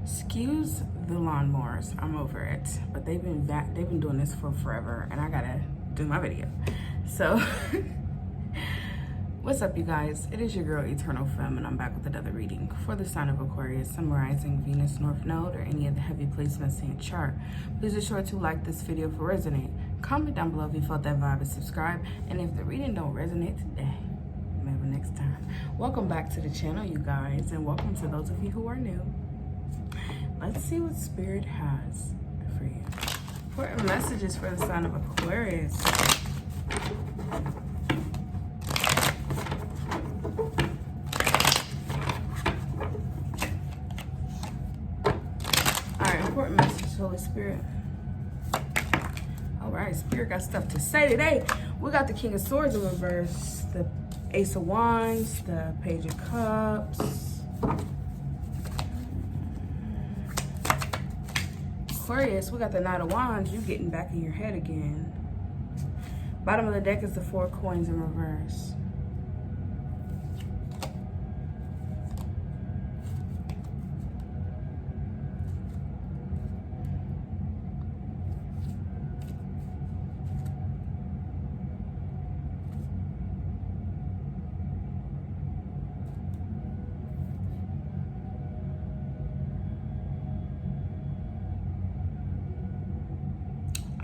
Excuse the lawnmowers, I'm over it. But they've been doing this for forever, and I gotta do my video. So, what's up, you guys? It is your girl Eternal Femme, and I'm back with another reading for the sign of Aquarius, summarizing Venus North Node or any of the heavy placements in your chart. Please be sure to like this video if it resonates. Comment down below if you felt that vibe and subscribe. And if the reading don't resonate today, maybe next time. Welcome back to the channel, you guys, and welcome to those of you who are new. Let's see what Spirit has for you. Important messages for the sign of Aquarius. Alright, important message, Holy Spirit. Alright, Spirit got stuff to say today. We got the King of Swords in reverse, the Ace of Wands, the Page of Cups. Aquarius, we got the Knight of Wands. You getting back in your head again. Bottom of the deck is the Four Coins in reverse.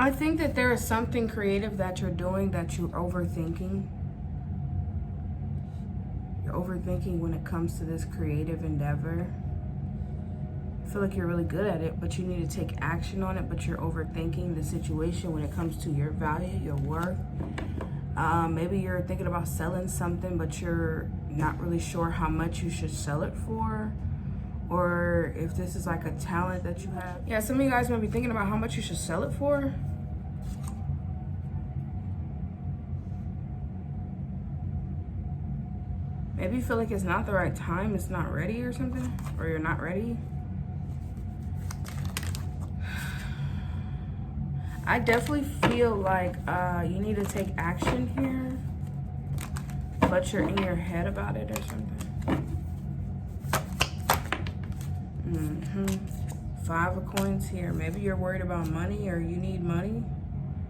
I think that there is something creative that you're doing that you're overthinking. You're overthinking when it comes to this creative endeavor. I feel like you're really good at it, but you need to take action on it, but you're overthinking the situation when it comes to your value, your worth. Maybe you're thinking about selling something, but you're not really sure how much you should sell it for. Or if this is like a talent that you have. Yeah, some of you guys might be thinking about how much you should sell it for. Maybe you feel like it's not the right time, it's not ready or something, or you're not ready. I definitely feel like you need to take action here, but you're in your head about it or something. Five of Coins here. Maybe you're worried about money or you need money.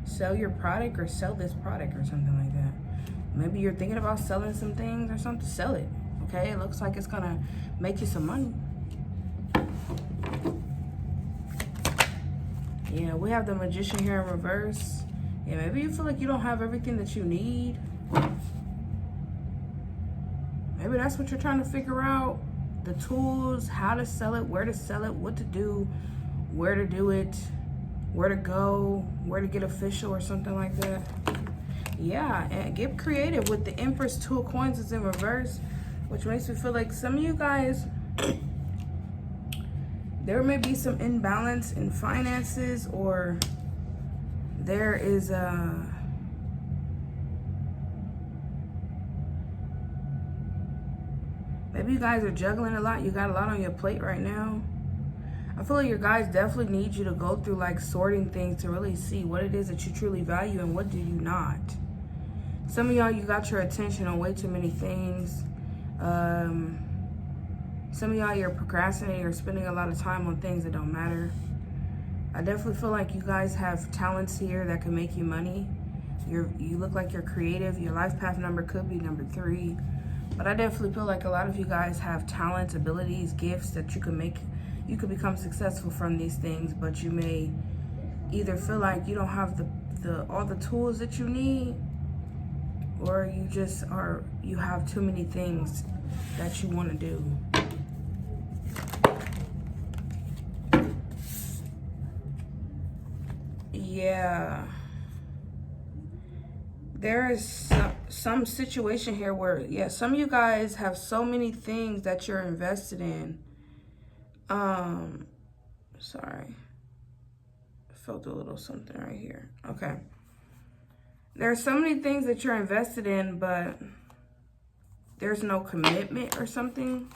Sell your product or sell this product or something like that. Maybe you're thinking about selling some things or something. Sell it, okay? It looks like it's gonna make you some money. Yeah, we have the Magician here in reverse. Yeah, maybe you feel like you don't have everything that you need. Maybe that's what you're trying to figure out. The tools, how to sell it, where to sell it, what to do, where to do it, where to go, where to get official or something like that. Yeah, and get creative with the Empress. Two of Coins is in reverse, which makes me feel like some of you guys, there may be some imbalance in finances, or there is maybe you guys are juggling a lot. You got a lot on your plate right now. I feel like your guys definitely need you to go through like sorting things to really see what it is that you truly value and what do you not. Some of y'all, you got your attention on way too many things. Some of y'all, you're procrastinating or spending a lot of time on things that don't matter. I definitely feel like you guys have talents here that can make you money. You look like you're creative. Your life path number could be number 3. But I definitely feel like a lot of you guys have talents, abilities, gifts that you could become successful from these things, but you may either feel like you don't have all the tools that you need, or you have too many things that you want to do. Yeah. There is some situation here where, yeah, some of you guys have so many things that you're invested in. Sorry. I felt a little something right here. Okay. There are so many things that you're invested in, but there's no commitment or something.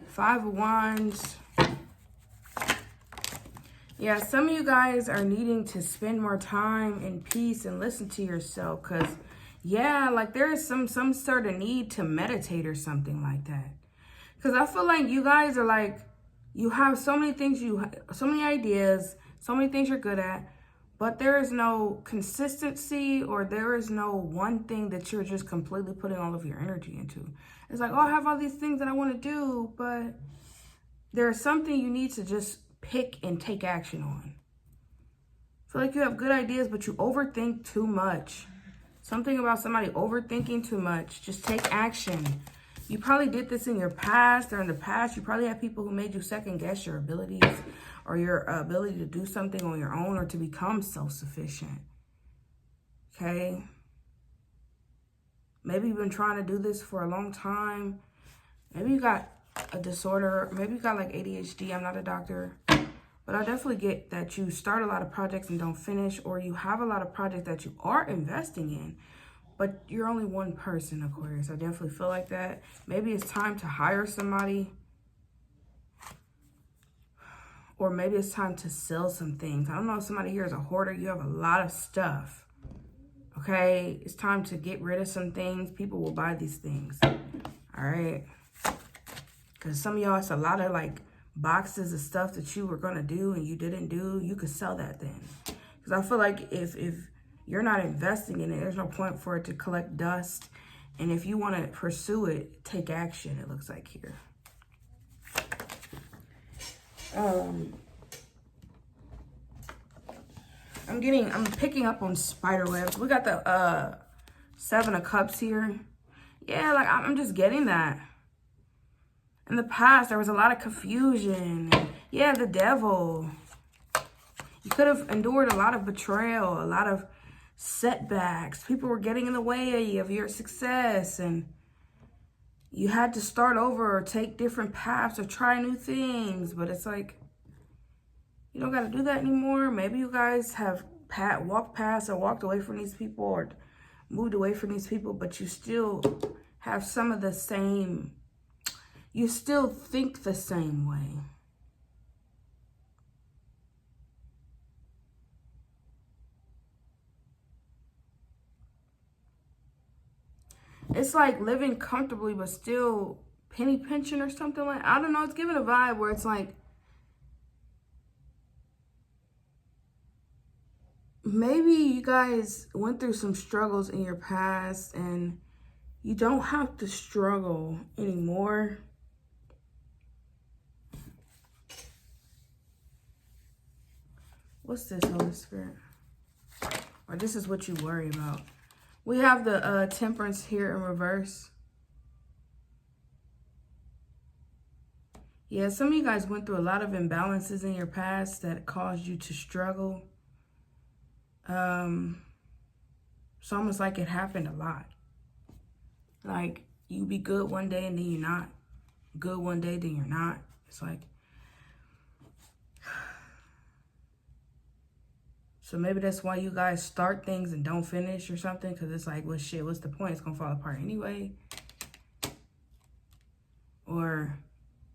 Five of Wands. Yeah, some of you guys are needing to spend more time in peace and listen to yourself, because, yeah, like there is some sort of need to meditate or something like that. Because I feel like you guys are like, You have so many things, so many ideas, so many things you're good at, but there is no consistency, or there is no one thing that you're just completely putting all of your energy into. It's like, oh, I have all these things that I want to do, but there's something you need to just pick and take action on. I feel like you have good ideas, but you overthink too much. Something about somebody overthinking too much. Just take action. You probably did this in your past, or in the past, you probably had people who made you second guess your abilities, or your ability to do something on your own, or to become self-sufficient. Okay? Maybe you've been trying to do this for a long time. Maybe you got a disorder. Maybe you got like ADHD. I'm not a doctor. But I definitely get that you start a lot of projects and don't finish, or you have a lot of projects that you are investing in, but you're only one person, Aquarius. I definitely feel like that. Maybe it's time to hire somebody, or maybe it's time to sell some things. I don't know if somebody here is a hoarder. You have a lot of stuff, okay? It's time to get rid of some things. People will buy these things, all right? Because some of y'all, it's a lot of like boxes of stuff that you were going to do and you didn't do. You could sell that then. Because I feel like if you're not investing in it, there's no point for it to collect dust. And if you want to pursue it, take action, it looks like here. I'm picking up on spider webs. We got the 7 of Cups here. Yeah, like I'm just getting that. In the past, there was a lot of confusion. Yeah, the devil. You could have endured a lot of betrayal, a lot of setbacks. People were getting in the way of your success, and you had to start over or take different paths or try new things. But it's like, you don't got to do that anymore. Maybe you guys have walked past or walked away from these people, or moved away from these people, but you still have some of the same. You still think the same way. It's like living comfortably, but still penny pinching or something like, I don't know. It's giving a vibe where it's like, maybe you guys went through some struggles in your past and you don't have to struggle anymore. What's this, Holy Spirit? Or this is what you worry about. We have the Temperance here in reverse. Yeah, some of you guys went through a lot of imbalances in your past that caused you to struggle. It's almost like it happened a lot. Like, you be good one day and then you're not. Good one day, then you're not. It's like, so maybe that's why you guys start things and don't finish or something. Because it's like, well, shit, what's the point? It's going to fall apart anyway. Or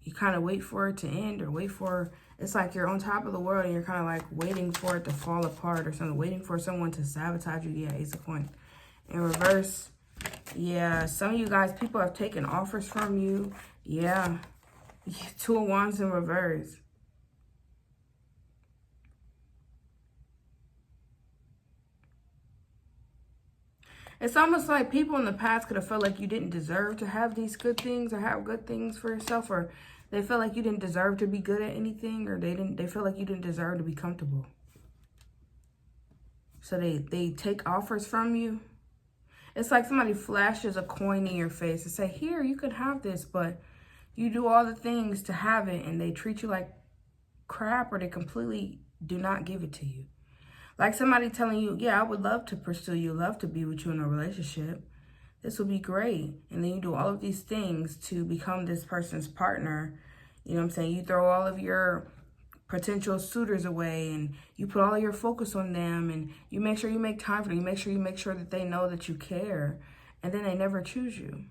you kind of wait for it to end, or wait for, it's like you're on top of the world and you're kind of like waiting for it to fall apart or something. Waiting for someone to sabotage you. Yeah, Ace of Coins. In reverse, yeah, some of you guys, people have taken offers from you. Yeah. 2 of Wands in reverse. It's almost like people in the past could have felt like you didn't deserve to have these good things or have good things for yourself, or they felt like you didn't deserve to be good at anything, or they felt like you didn't deserve to be comfortable. So they take offers from you. It's like somebody flashes a coin in your face and say, here, you could have this, but you do all the things to have it and they treat you like crap, or they completely do not give it to you. Like somebody telling you, yeah, I would love to pursue you, love to be with you in a relationship. This would be great. And then you do all of these things to become this person's partner. You know what I'm saying? You throw all of your potential suitors away and you put all of your focus on them, and you make sure you make time for them. You make sure that they know that you care, and then they never choose you.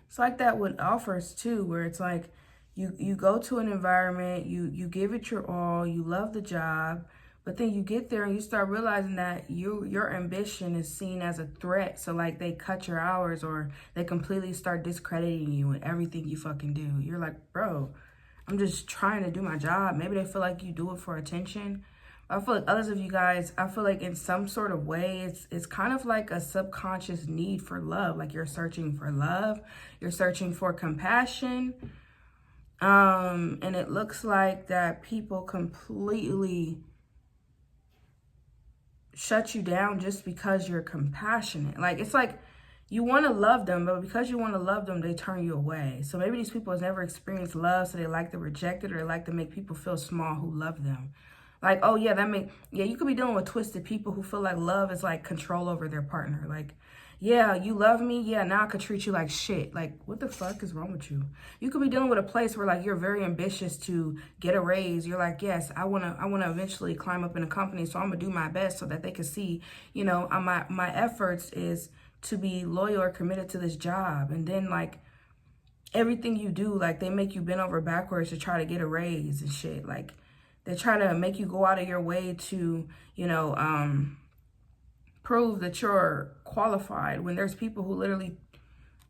It's like that with offers too, where it's like you go to an environment, you give it your all, you love the job, but then you get there and you start realizing that your ambition is seen as a threat. So like they cut your hours, or they completely start discrediting you and everything you fucking do. You're like, bro, I'm just trying to do my job. Maybe they feel like you do it for attention. I feel like others of you guys, I feel like in some sort of way, it's kind of like a subconscious need for love. Like you're searching for love. You're searching for compassion. And it looks like that people completely shut you down just because you're compassionate. Like, it's like you want to love them, but because you want to love them, they turn you away. So maybe these people has never experienced love, so they like to reject it, or they like to make people feel small who love them. Like, oh yeah, you could be dealing with twisted people who feel like love is like control over their partner. Like, yeah, you love me. Yeah, now I could treat you like shit. Like, what the fuck is wrong with you? You could be dealing with a place where like you're very ambitious to get a raise. You're like, yes, I wanna eventually climb up in a company, so I'm gonna do my best so that they can see, you know, my efforts is to be loyal or committed to this job. And then like everything you do, like they make you bend over backwards to try to get a raise and shit. Like they try to make you go out of your way to, you know, prove that you're qualified, when there's people who literally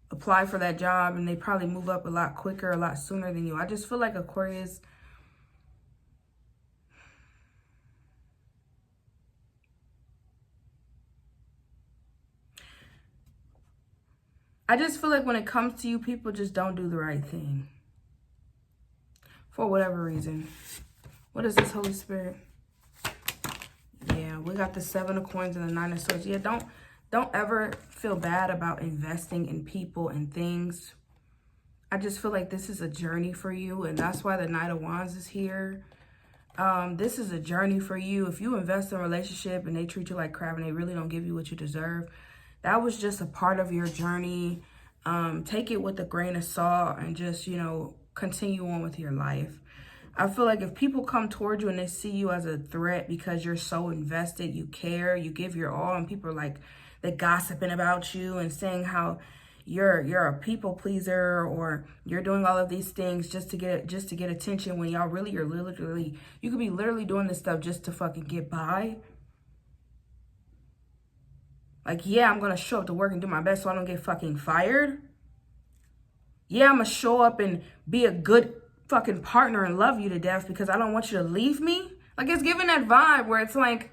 apply for that job and they probably move up a lot quicker, a lot sooner than you. I just feel like Aquarius, I just feel like when it comes to you, people just don't do the right thing for whatever reason. What is this, Holy Spirit? Yeah, we got the 7 of Coins and the 9 of Swords. Yeah, don't ever feel bad about investing in people and things. I just feel like this is a journey for you, and that's why the Knight of Wands is here. This is a journey for you. If you invest in a relationship and they treat you like crap and they really don't give you what you deserve, that was just a part of your journey. Take it with a grain of salt and just, you know, continue on with your life. I feel like if people come toward you and they see you as a threat because you're so invested, you care, you give your all, and people are like, they're gossiping about you and saying how you're a people pleaser, or you're doing all of these things just to get attention, when y'all really are literally, you could be literally doing this stuff just to fucking get by. Like, yeah, I'm gonna show up to work and do my best so I don't get fucking fired. Yeah, I'm gonna show up and be a good fucking partner and love you to death because I don't want you to leave me. Like, it's giving that vibe where it's like,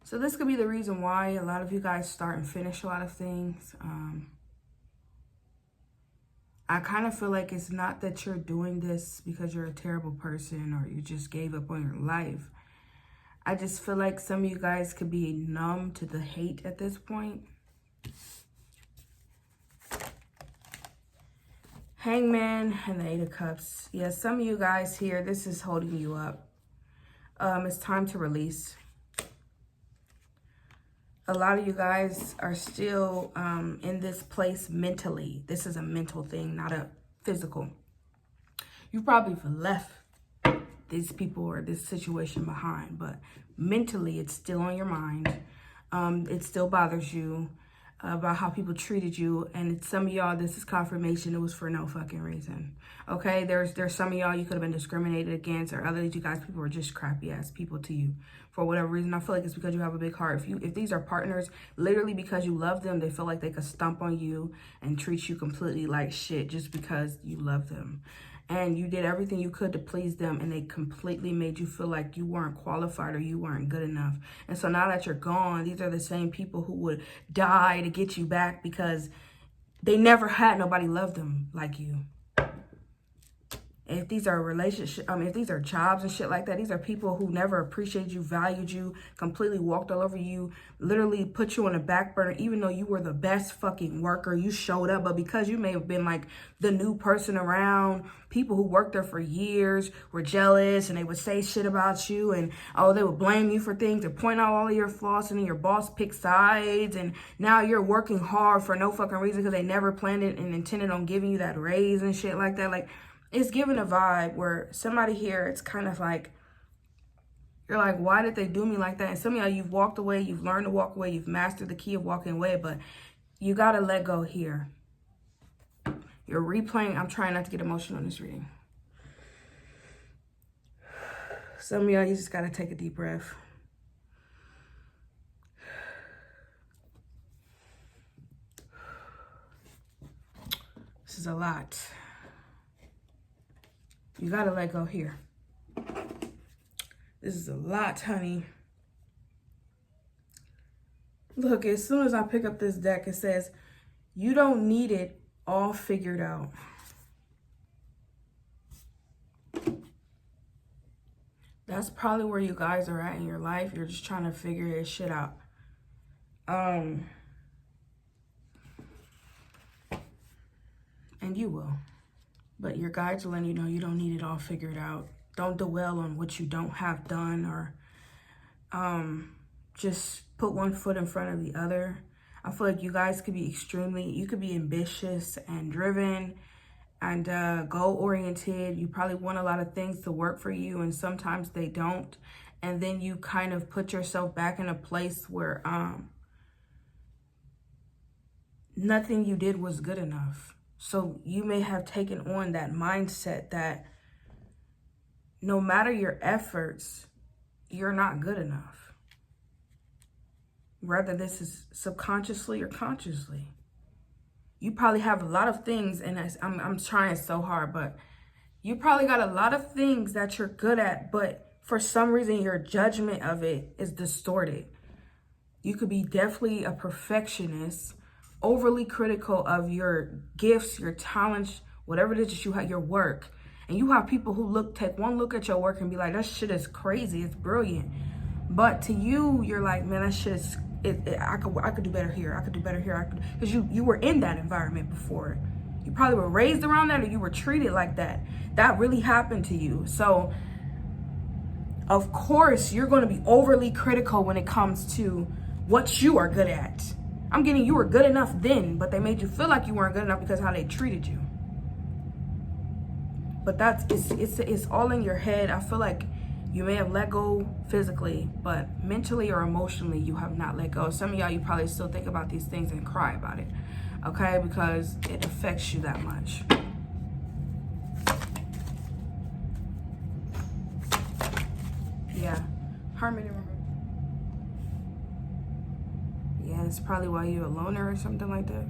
so this could be the reason why a lot of you guys start and finish a lot of things. I kind of feel like it's not that you're doing this because you're a terrible person or you just gave up on your life. I just feel like some of you guys could be numb to the hate at this point. Hangman and the 8 of Cups. Yeah, some of you guys here, this is holding you up. It's time to release. A lot of you guys are still in this place mentally. This is a mental thing, not a physical. You probably left these people or this situation behind, but mentally it's still on your mind. It still bothers you about how people treated you, and some of y'all, this is confirmation, it was for no fucking reason. Okay, there's some of y'all you could have been discriminated against, or others, you guys, people were just crappy ass people to you for whatever reason. I feel like it's because you have a big heart. If these are partners, literally because you love them, they feel like they could stomp on you and treat you completely like shit just because you love them. And you did everything you could to please them, and they completely made you feel like you weren't qualified or you weren't good enough. And so now that you're gone, these are the same people who would die to get you back because they never had nobody love them like you. If these are relationships, if these are jobs and shit like that, these are people who never appreciated you, valued you, completely walked all over you, literally put you on a back burner, even though you were the best fucking worker. You showed up, but because you may have been like the new person around, people who worked there for years were jealous and they would say shit about you, and oh, they would blame you for things and point out all of your flaws, and then your boss picked sides, and now you're working hard for no fucking reason because they never planned it and intended on giving you that raise and shit like that. Like, it's giving a vibe where somebody here, it's kind of like, you're like, why did they do me like that? And some of y'all, you've walked away, you've learned to walk away, you've mastered the key of walking away, but you got to let go here. You're replaying. I'm trying not to get emotional in this reading. Some of y'all, you just got to take a deep breath. This is a lot. You got to let go here. This is a lot, honey. Look, as soon as I pick up this deck, it says, you don't need it all figured out. That's probably where you guys are at in your life. You're just trying to figure this shit out. And you will. But your guides are letting you know you don't need it all figured out. Don't dwell on what you don't have done, or just put one foot in front of the other. I feel like you guys could be you could be ambitious and driven and goal-oriented. You probably want a lot of things to work for you, and sometimes they don't. And then you kind of put yourself back in a place where nothing you did was good enough. So you may have taken on that mindset that no matter your efforts, you're not good enough. Whether this is subconsciously or consciously. You probably have a lot of things, and I'm trying so hard, but you probably got a lot of things that you're good at, but for some reason your judgment of it is distorted. You could be definitely a perfectionist, overly critical of your gifts, your talents, whatever it is that you have, your work. And you have people who take one look at your work and be like, that shit is crazy, it's brilliant. But to you, you're like, man, that shit is, I could do better here, I could do better here, because you were in that environment before. You probably were raised around that, or you were treated like that. That really happened to you. So, of course, you're going to be overly critical when it comes to what you are good at. I'm getting you were good enough then, but they made you feel like you weren't good enough because of how they treated you. But it's all in your head. I feel like you may have let go physically, but mentally or emotionally, you have not let go. Some of y'all, you probably still think about these things and cry about it, okay? Because it affects you that much. Yeah, harmony. Yeah, it's probably why you're a loner or something like that.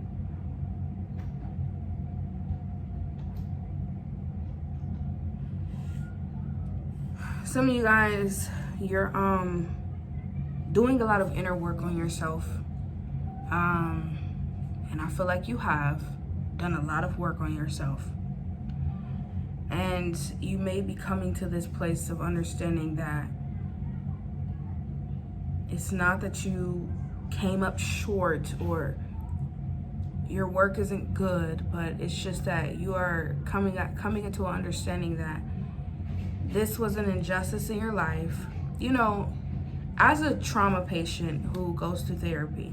Some of you guys, you're doing a lot of inner work on yourself. And I feel like you have done a lot of work on yourself. And you may be coming to this place of understanding that it's not that you came up short or your work isn't good, but it's just that you are coming into an understanding that this was an injustice in your life. You know, as a trauma patient who goes to therapy,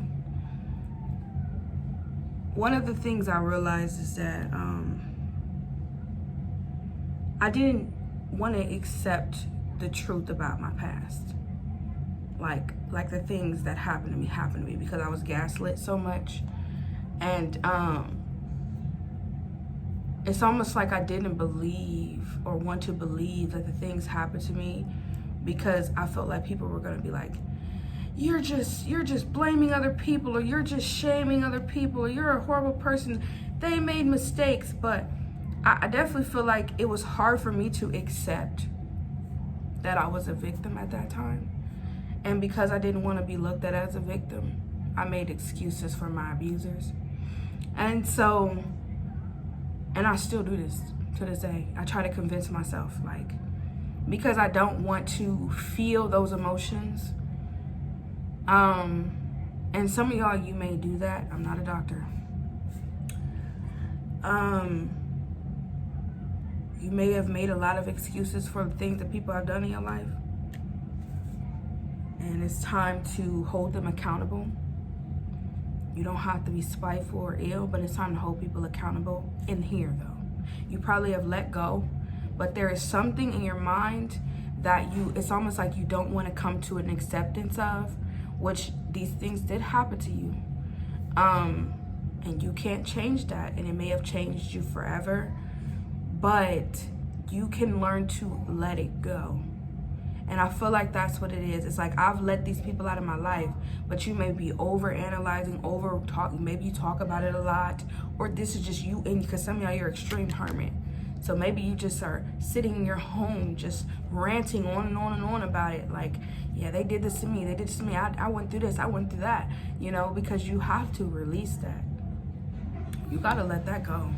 one of the things I realized is that I didn't want to accept the truth about my past. Like the things that happened to me because I was gaslit so much. And it's almost like I didn't believe or want to believe that the things happened to me, because I felt like people were gonna be like, you're just blaming other people, or you're just shaming other people, or you're a horrible person. They made mistakes. But I definitely feel like it was hard for me to accept that I was a victim at that time. And because I didn't want to be looked at as a victim, I made excuses for my abusers. And so, and I still do this to this day. I try to convince myself, like, because I don't want to feel those emotions. And some of y'all, you may do that. I'm not a doctor. You may have made a lot of excuses for the things that people have done in your life. And it's time to hold them accountable. You don't have to be spiteful or ill, but it's time to hold people accountable in here, though. You probably have let go, but there is something in your mind that it's almost like you don't want to come to an acceptance of, which these things did happen to you. And And you can't change that. And it may have changed you forever, but you can learn to let it go. And I feel like that's what it is. It's like I've let these people out of my life, but you may be over analyzing, over talking. Maybe you talk about it a lot, or this is just you. And because some of y'all, you're extreme hermit. So maybe you just are sitting in your home, just ranting on and on and on about it. Like, yeah, they did this to me. They did this to me. I went through this. I went through that. You know, because you have to release that. You got to let that go.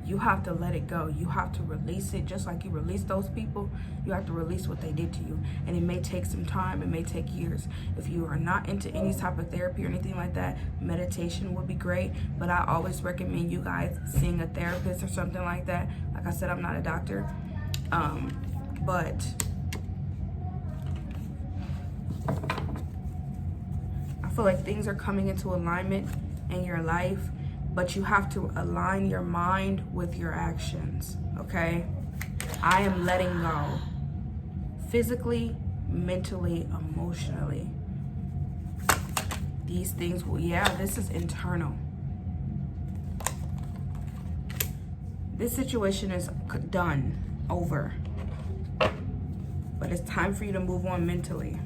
You have to let it go. You have to release it. Just like you release those people, you have to release what they did to you. And it may take some time. It may take years. If you are not into any type of therapy or anything like that, meditation would be great. But I always recommend you guys seeing a therapist or something like that. Like I said, I'm not a doctor. But I feel like things are coming into alignment in your life. But you have to align your mind with your actions, okay? I am letting go. Physically, mentally, emotionally. These things will, yeah, this is internal. This situation is done, over. But it's time for you to move on mentally.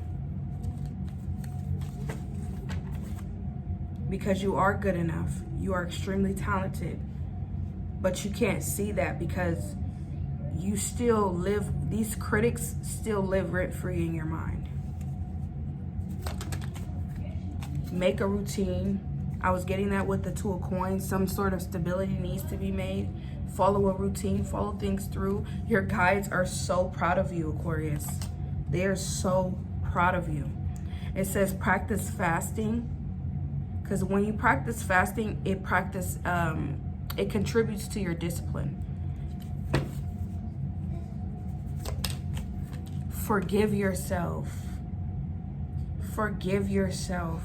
Because you are good enough. You are extremely talented. But you can't see that because you still live, these critics still live rent-free in your mind. Make a routine. I was getting that with the Two of Coins. Some sort of stability needs to be made. Follow a routine. Follow things through. Your guides are so proud of you, Aquarius. They are so proud of you. It says practice fasting. Because when you practice fasting, it contributes to your discipline. Forgive yourself. Forgive yourself.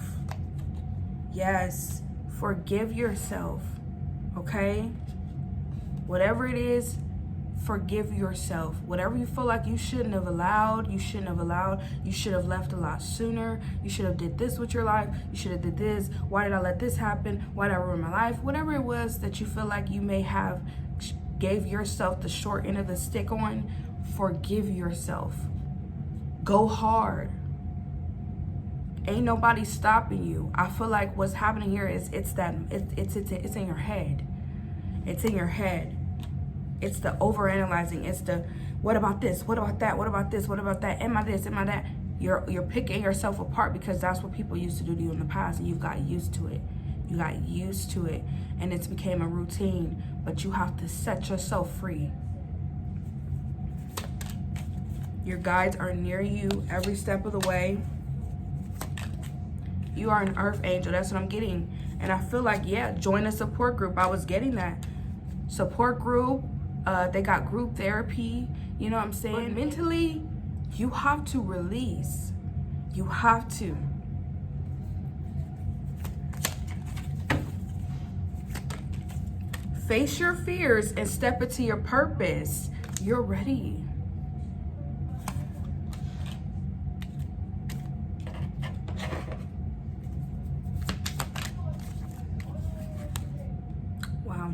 Yes, forgive yourself. Okay? Whatever it is, forgive yourself. Whatever you feel like you shouldn't have allowed, you should have left a lot sooner. You should have did this with your life. You should have did this. Why did I let this happen? Why did I ruin my life? Whatever it was that you feel like you may have gave yourself the short end of the stick on, forgive yourself. Go hard. Ain't nobody stopping you. I feel like what's happening here is it's in your head. It's in your head. It's the overanalyzing. It's the, what about this? What about that? What about this? What about that? Am I this? Am I that? You're picking yourself apart because that's what people used to do to you in the past, and you've got used to it. You got used to it, and it's became a routine. But you have to set yourself free. Your guides are near you every step of the way. You are an earth angel. That's what I'm getting. And I feel like, yeah, join a support group. I was getting that. Support group. They got group therapy. You know what I'm saying? But mentally, you have to release. You have to. Face your fears and step into your purpose. You're ready. Wow.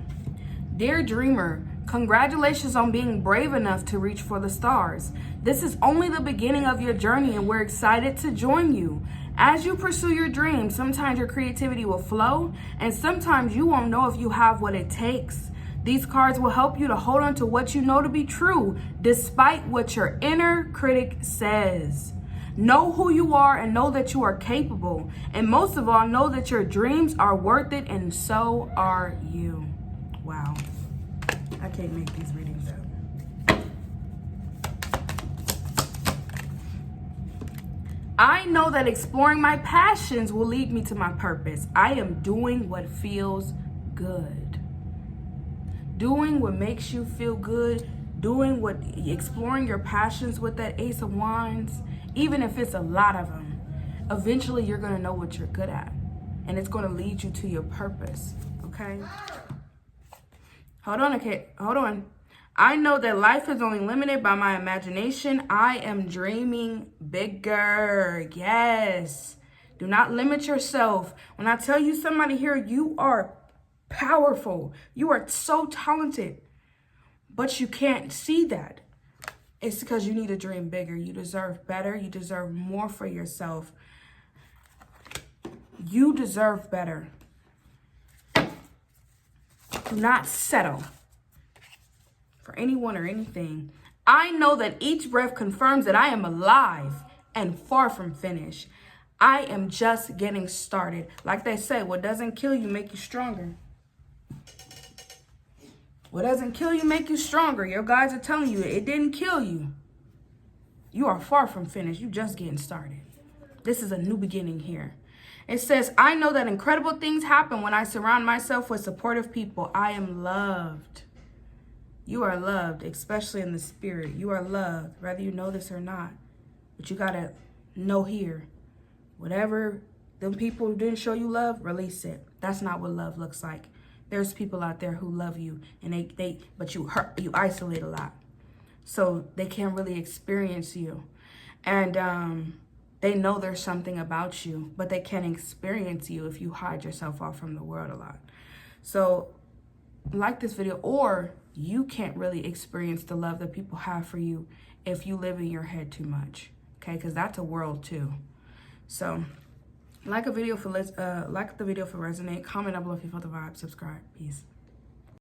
Dear dreamer, congratulations on being brave enough to reach for the stars. This is only the beginning of your journey, and we're excited to join you. As you pursue your dreams, sometimes your creativity will flow, and sometimes you won't know if you have what it takes. These cards will help you to hold on to what you know to be true, despite what your inner critic says. Know who you are and know that you are capable. And most of all, know that your dreams are worth it, and so are you. Wow. I can't make these readings up. I know that exploring my passions will lead me to my purpose. I am doing what feels good. Doing what makes you feel good. Exploring your passions with that Ace of Wands, even if it's a lot of them. Eventually, you're going to know what you're good at. And it's going to lead you to your purpose. Okay? Hold on, okay. Hold on. I know that life is only limited by my imagination. I am dreaming bigger. Yes. Do not limit yourself. When I tell you somebody here, you are powerful. You are so talented. But you can't see that. It's because you need to dream bigger. You deserve better. You deserve more for yourself. You deserve better. Do not settle for anyone or anything. I know that each breath confirms that I am alive and far from finished. I am just getting started. Like they say, what doesn't kill you make you stronger. What doesn't kill you make you stronger. Your guides are telling you it didn't kill you. You are far from finished. You just getting started. This is a new beginning here. It says, I know that incredible things happen when I surround myself with supportive people. I am loved. You are loved, especially in the spirit. You are loved, whether you know this or not. But you got to know here, whatever them people who didn't show you love, release it. That's not what love looks like. There's people out there who love you, and but you isolate a lot. So they can't really experience you. And they know there's something about you, but they can't experience you if you hide yourself off from the world a lot. So like this video, or you can't really experience the love that people have for you if you live in your head too much, okay? Because that's a world too. So like the video for resonate, comment down below if you felt the vibe, subscribe, peace.